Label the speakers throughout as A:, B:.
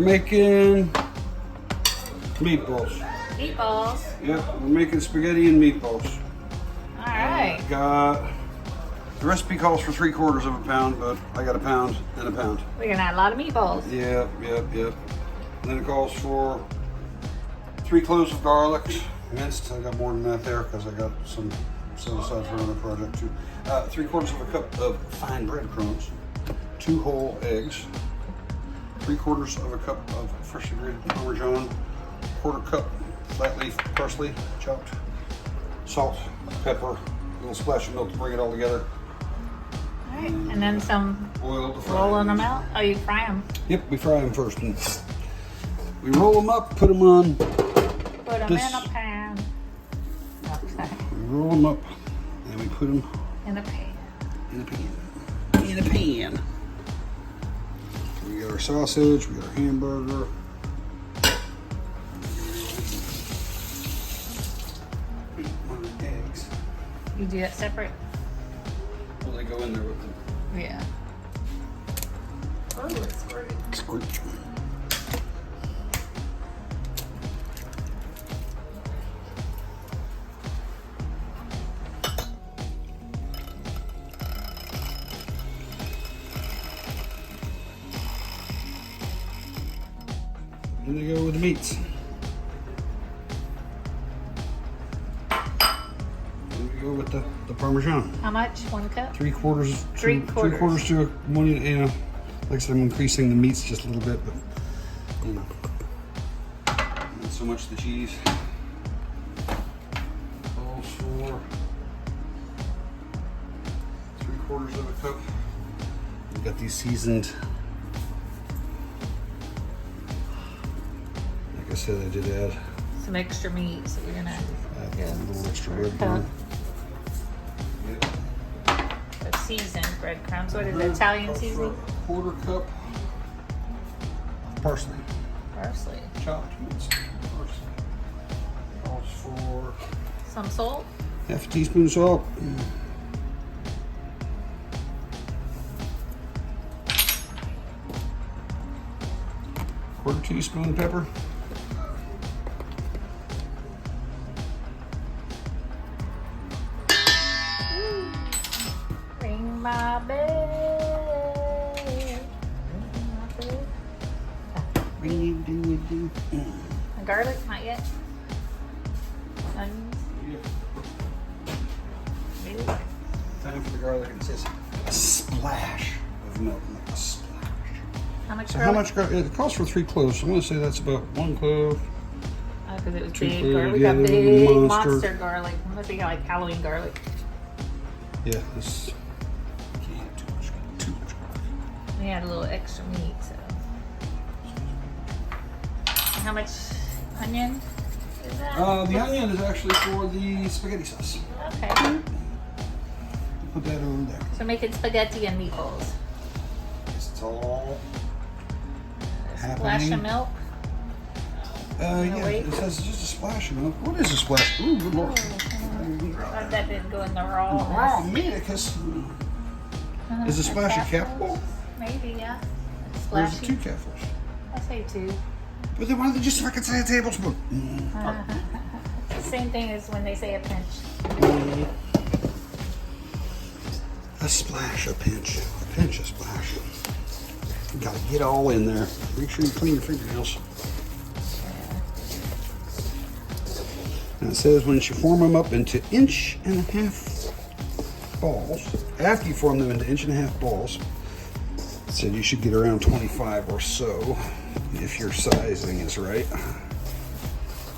A: making meatballs.
B: Meatballs.
A: Yep, we're making spaghetti and meatballs.
B: All right.
A: Got the recipe calls for 3/4 of a pound, but I got a pound and a pound.
B: We're gonna add a lot of meatballs.
A: Yep. Then it calls for 3 cloves of garlic, minced. I got more than that there because I got some set aside for another project too. 3/4 of a cup of fine breadcrumbs, 2 whole eggs, 3/4 of a cup of freshly grated Parmesan, 1/4 cup flat leaf parsley chopped, salt, pepper, a little splash of milk to bring it all together.
B: All right, and then some
A: Oil to fry.
B: rolling them out. Oh, you fry them.
A: Yep, we fry them first. And we roll them up, put them on.
B: Put them
A: This-
B: in a pan. Okay.
A: We roll them up, and we put them
B: In a pan.
A: in a pan. In a pan. So we got our sausage, we got our hamburger. One of the eggs.
B: You do that separate?
A: Well, they go in there with them.
B: Yeah. Oh, it's squirty.
A: Squirt. And they go with the meats. And we go with the Parmesan.
B: How much? 1 cup?
A: 3/4.
B: Three-quarters.
A: 3/4 to 1. You know, like I said, I'm increasing the meats just a little bit, but you know, not so much the cheese. Calls for 3/4 of a cup. We got these seasoned. Like I said, I did add
B: Some extra meat, so we're gonna
A: a little extra
B: cup
A: breadcrumb.
B: of seasoned breadcrumbs. What is it, Italian
A: Calls for
B: seasoning?
A: 1/4 cup of parsley.
B: Parsley.
A: Chopped minced parsley. Calls for
B: Some salt.
A: half a teaspoon of salt. Quarter teaspoon of pepper.
B: Ring my bell. Ring my bell. And garlic, not yet. Onions. Maybe.
A: Time for the garlic. It says a splash of milk. Like a splash.
B: How much
A: So
B: garlic?
A: how much garlic? It calls for 3 cloves. So I'm going to say that's about 1 clove.
B: Because it was
A: 2
B: big
A: cloves,
B: garlic. We
A: yeah,
B: got
A: the
B: big
A: monster.
B: monster garlic. Must be like Halloween garlic.
A: Yeah, this can't have too much garlic.
B: We had a little extra meat, so. And how much onion is that?
A: The onion is actually for the spaghetti sauce.
B: Okay.
A: Put that over there.
B: So making spaghetti and meatballs.
A: It's all
B: Splash
A: happening.
B: of milk.
A: Yeah,
B: wait.
A: it says just a splash of milk. What is a splash? Ooh, good lord.
B: Glad that didn't go in the raw.
A: Raw meaticus. Is a splash a capital?
B: Maybe, yeah.
A: Or is it
B: Splashy.
A: 2 capitals?
B: I say 2.
A: But then why don't they just fucking say a tablespoon?
B: Same thing as when they say a pinch.
A: A splash, a pinch. A pinch, a splash. You gotta get all in there. Make sure you clean your fingernails. And it says once you form them up into 1.5 balls, after you form them into 1.5 balls, it said you should get around 25 or so if your sizing is right.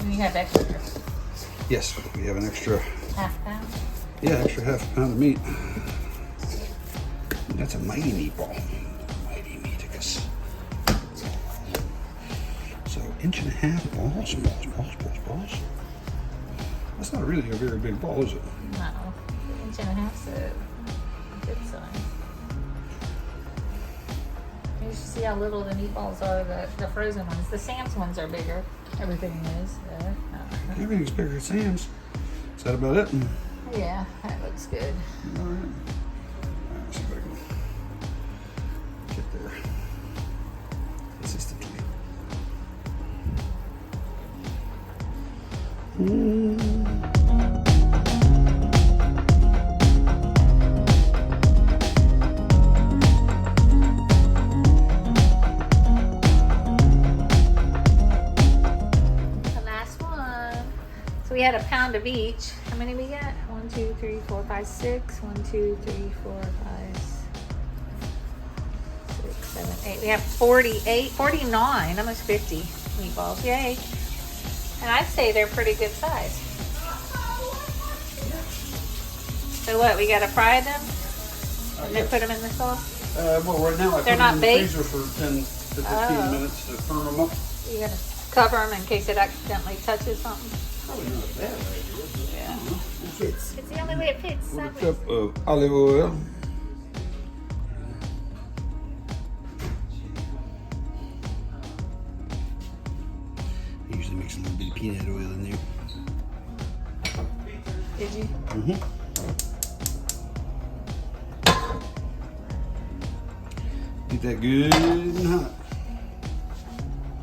B: And you have extra
A: Yes, we have an extra,
B: half pound.
A: yeah, extra half a pound of meat. That's a mighty meatball. Mighty meaticus. So 1.5 balls, balls. That's not really a very big ball, is it?
B: No. 1.5 is a good size. You should see how little the meatballs are, the frozen ones. The Sam's ones are bigger. Everything is.
A: Everything's bigger at Sam's. Is that about it?
B: Yeah, that looks good.
A: All right. Let's see if I can get there consistently.
B: The last one. So we had a pound of each. How many we got? 1, 2, 3, 4, 5, 6. 1, 2, 3, 4, 5, 6, 7, 8. We have 48, 49, almost 50 meatballs. Yay. And I'd say they're pretty good size. So what, we gotta fry them? And then put them in the sauce?
A: Well, right now I put
B: They're
A: them
B: not
A: in the
B: baked?
A: freezer for 10 to 15 minutes to firm them up.
B: You gotta cover them in case it accidentally touches something.
A: Probably not a bad idea.
B: Yeah. It's the only way it fits.
A: With a
B: Sideways.
A: cup of olive oil. I usually mix a little bit of peanut oil in there.
B: Did you?
A: Mm-hmm. Get that good and hot.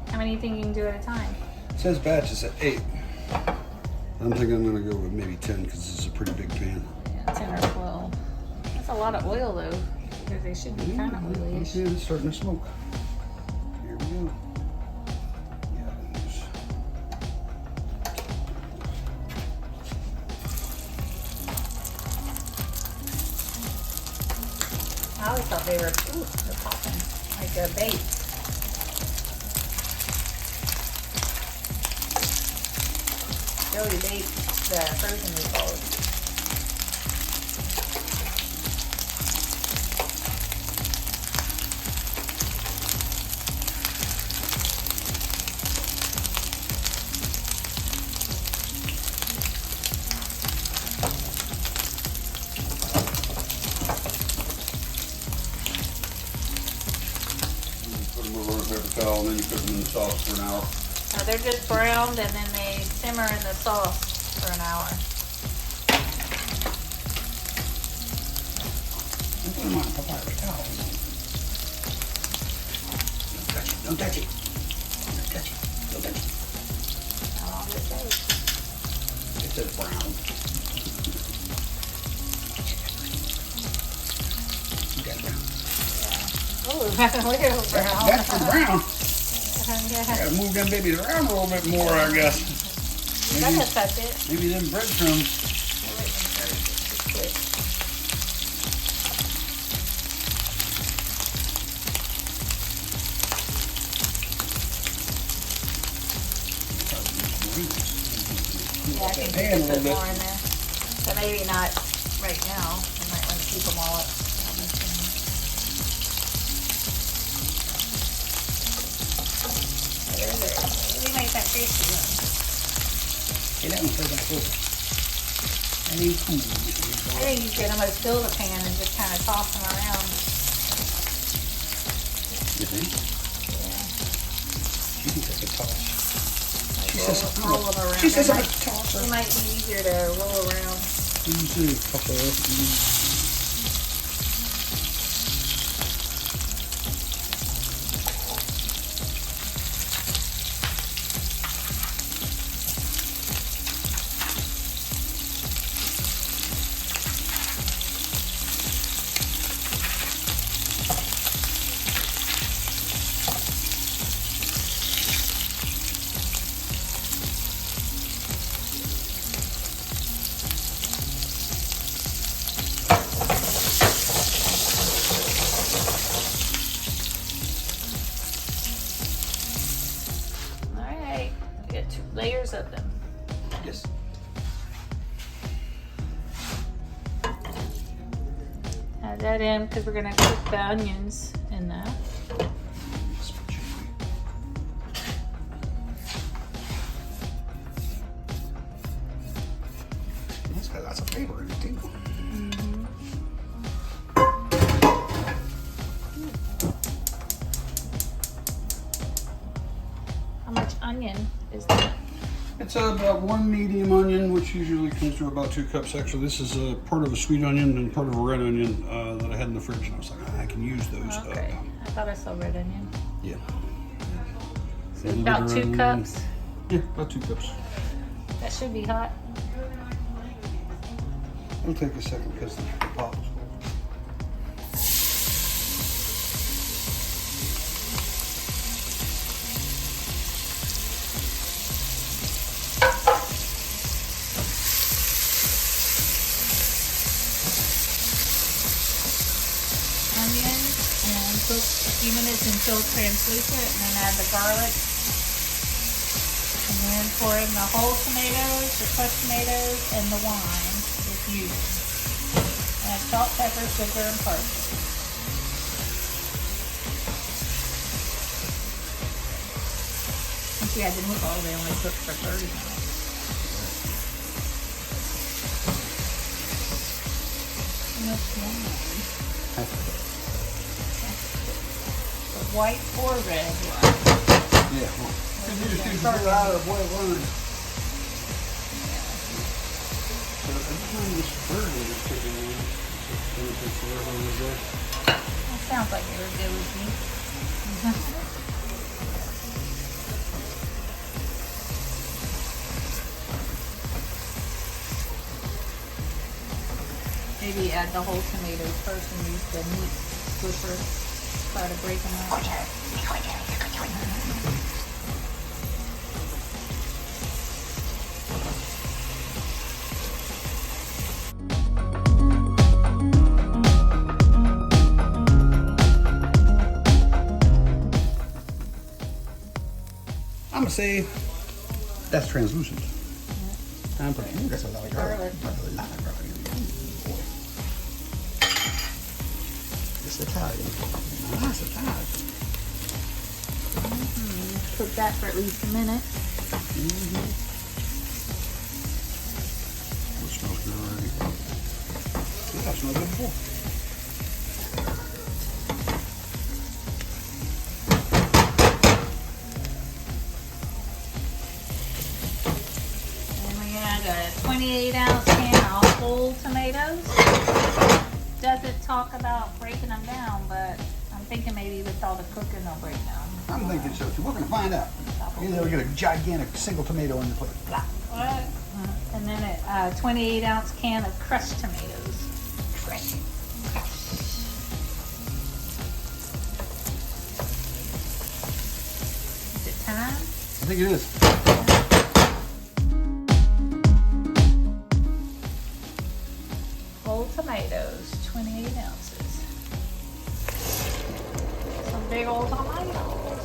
B: How many do you think you can do at a time?
A: It says batches at 8. I'm thinking I'm gonna go with maybe 10 because this is a pretty big pan.
B: Yeah, 10 or 12. That's a lot of oil though, because they should be kind of oily-ish.
A: Yeah, it's starting to smoke. Here we go. Yeah, it is.
B: I always thought they were, ooh, they're popping, like a bait. Really bait the frozen meatballs.
A: Put them over on a paper towel and then you put them in the sauce for an hour.
B: They're just browned and then they simmer in the sauce for an hour.
A: Put them on a paper towel. Don't touch it. Don't touch it. Don't touch it. Don't touch it.
B: How long does it take?
A: It says brown. You got brown.
B: Oh, that's a little brown.
A: That's for brown.
B: Yeah.
A: I gotta move them babies around a little bit more, I guess.
B: You gotta touch it.
A: Maybe them breadcrumbs.
B: Yeah, I think we could put more in there. But maybe not right now. We might want to keep them all up. We made that tasty one.
A: Hey, that one's like that. That ain't cool.
B: I think you can almost fill the pan and just kind of toss them around.
A: You think?
B: Yeah.
A: She thinks that's a toss. She
B: Roll,
A: says,
B: roll them around.
A: she says
B: It
A: I'm a
B: might-
A: tosser.
B: It might be easier to roll around.
A: You say tosser.
B: Alright, we got 2 layers of them.
A: Yes.
B: Add that in because we're going to cook the onions in that.
A: It's got lots of flavor in it too.
B: How much onion is that?
A: It's about 1 medium onion, which usually comes to about 2 cups. Actually, this is part of a sweet onion and part of a red onion that I had in the fridge, and I was like, I can use those.
B: Okay, I thought I saw red onion.
A: Yeah.
B: So about 2 cups.
A: Yeah, about 2 cups.
B: That should be hot.
A: It'll take a second because the pot was cold.
B: Onions and cook a few minutes until translucent, and then add the garlic. And then pour in the whole tomatoes, the crushed tomatoes, and the wine if used. Add salt, pepper, sugar, and parsley. Since we had the meatballs, they only cooked for 30 minutes. Enough wine. The white or red wine.
A: Yeah, well, you just do start out of white wine. So every time this bird is taking in, it's going to take forever to go.
B: That sounds like it would go with me. Maybe add the whole tomatoes first and use the meat squisher. Try to break them up.
A: I'm going to say that's translucent. I'm pretty sure that's a lot of garlic. A lot of garlic. Boy. It's Italian. Nice Italian.
B: Cook that for at least a minute.
A: It smells good already. Yeah, that smells good before.
B: And we add a 28-ounce can of whole tomatoes. Doesn't talk about breaking them down, but I'm thinking maybe with all the cooking they'll break down.
A: I'm thinking so too. We're going to find out. Either we get a gigantic single tomato on the plate.
B: What? And then a 28-ounce can of crushed tomatoes. Fresh. Is it time?
A: I think it is.
B: Whole tomatoes, 28 ounces. Some big old tomatoes.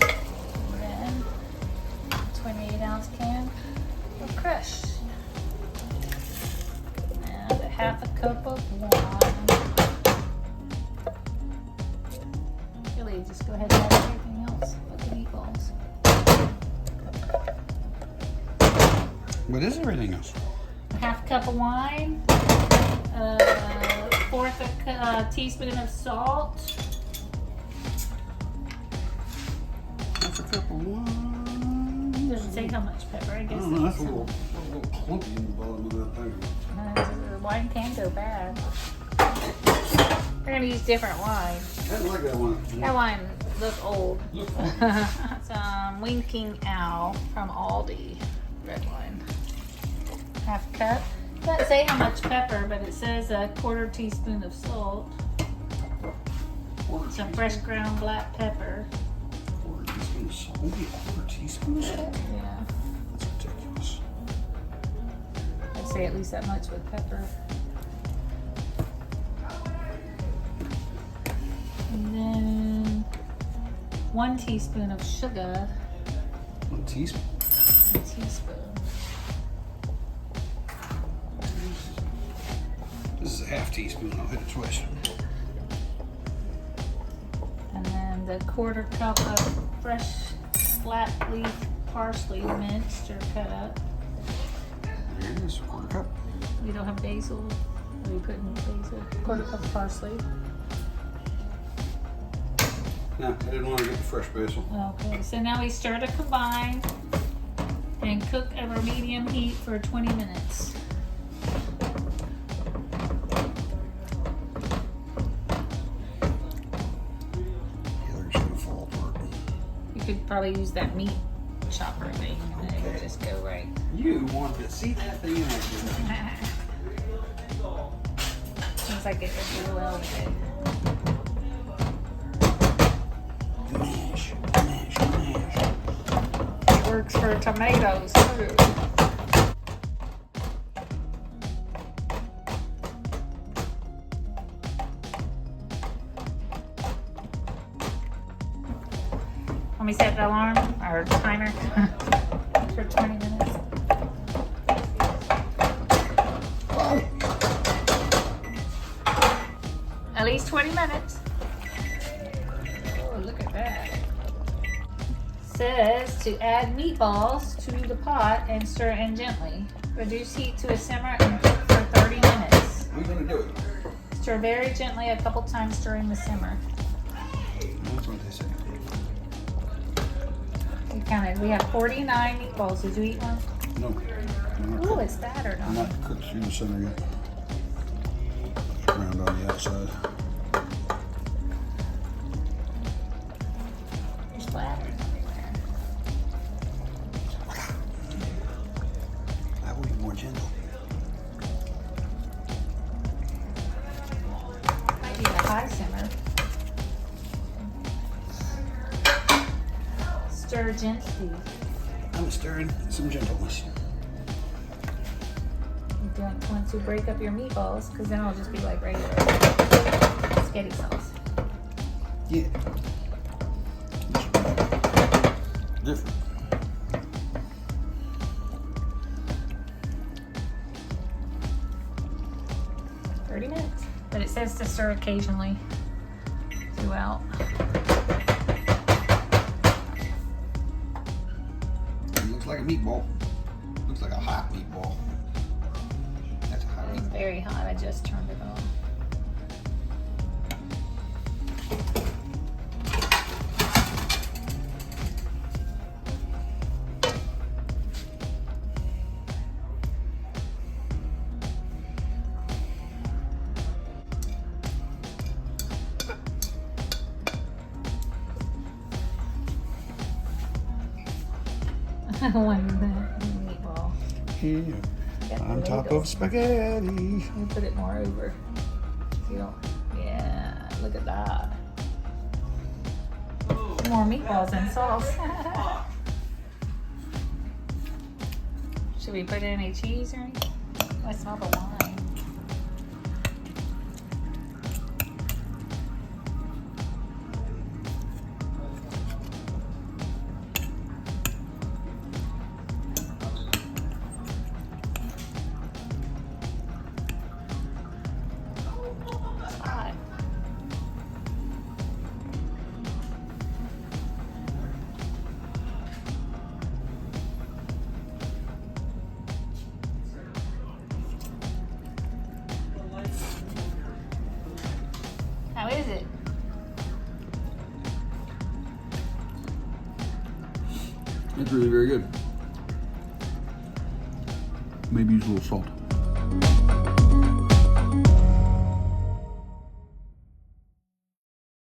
B: And then 28-ounce can of crushed. And a half a cup of wine. Really, just go ahead and add everything else but the meatballs.
A: What is everything else?
B: A half cup of wine, fourth a teaspoon of salt,
A: Half a cup of wine.
B: doesn't say how much pepper, I
A: I
B: guess.
A: don't know, that's a little clumpy in the bottom of that thing.
B: The wine can go bad. We're gonna use different wine.
A: I didn't like that one.
B: That wine look old.
A: Look.
B: Some Winking Owl from Aldi, red wine. Half cup. Doesn't say how much pepper, but it says a quarter teaspoon of salt. Some fresh ground black pepper.
A: Quarter teaspoon of salt. Only a quarter teaspoon of salt?
B: Yeah,
A: That's ridiculous.
B: I'd say at least that much with pepper. And then 1 teaspoon of sugar.
A: 1 teaspoon.
B: A teaspoon.
A: This is a half teaspoon. I'll hit it twice.
B: And then the quarter cup of fresh flat leaf parsley minced or cut up.
A: There it is, a quarter cup.
B: You don't have basil? What are you putting basil? Quarter cup of parsley.
A: No, I didn't want to get the fresh basil.
B: Okay, so now we stir to combine and cook over medium heat for 20 minutes.
A: Yeah, they're just gonna fall apart.
B: You could probably use that meat chopper thing, and then it would just go right.
A: You wanted to see that thing in action.
B: Seems like it would do well with it.
A: Mash, mash, mash.
B: It works for tomatoes too. Let me set the alarm or timer for 20 minutes. At least 20 minutes. Oh, look at that. Says to add meatballs to the pot and stir in gently. Reduce heat to a simmer and cook for 30 minutes.
A: I'm gonna do it.
B: Stir very gently a couple times during the simmer.
A: That's what they say.
B: We have 49 meatballs. Did you eat one?
A: No.
B: Ooh, it's battered
A: I'm
B: on
A: not
B: it.
A: cooked through the center yet. Round on the outside.
B: There's bladders everywhere.
A: I will be more gentle.
B: Might be a high simmer. Stir gently.
A: I'm stirring some gentleness.
B: You don't want to break up your meatballs, because then it'll just be like regular spaghetti sauce.
A: Yeah. Different.
B: minutes. But it says to stir occasionally throughout.
A: It looks like a meatball. Looks like a hot meatball. That's a hot
B: It's
A: meatball.
B: very hot. I just turned it on. One meatball.
A: Yeah.
B: Got the
A: On top
B: ladle.
A: of spaghetti.
B: Let me put it more over. You don't. Yeah, look at that. More meatballs and sauce. Should we put in any cheese or anything? I smell the wine. It's hot. How is it?
A: It's really very good. Maybe use a little salt.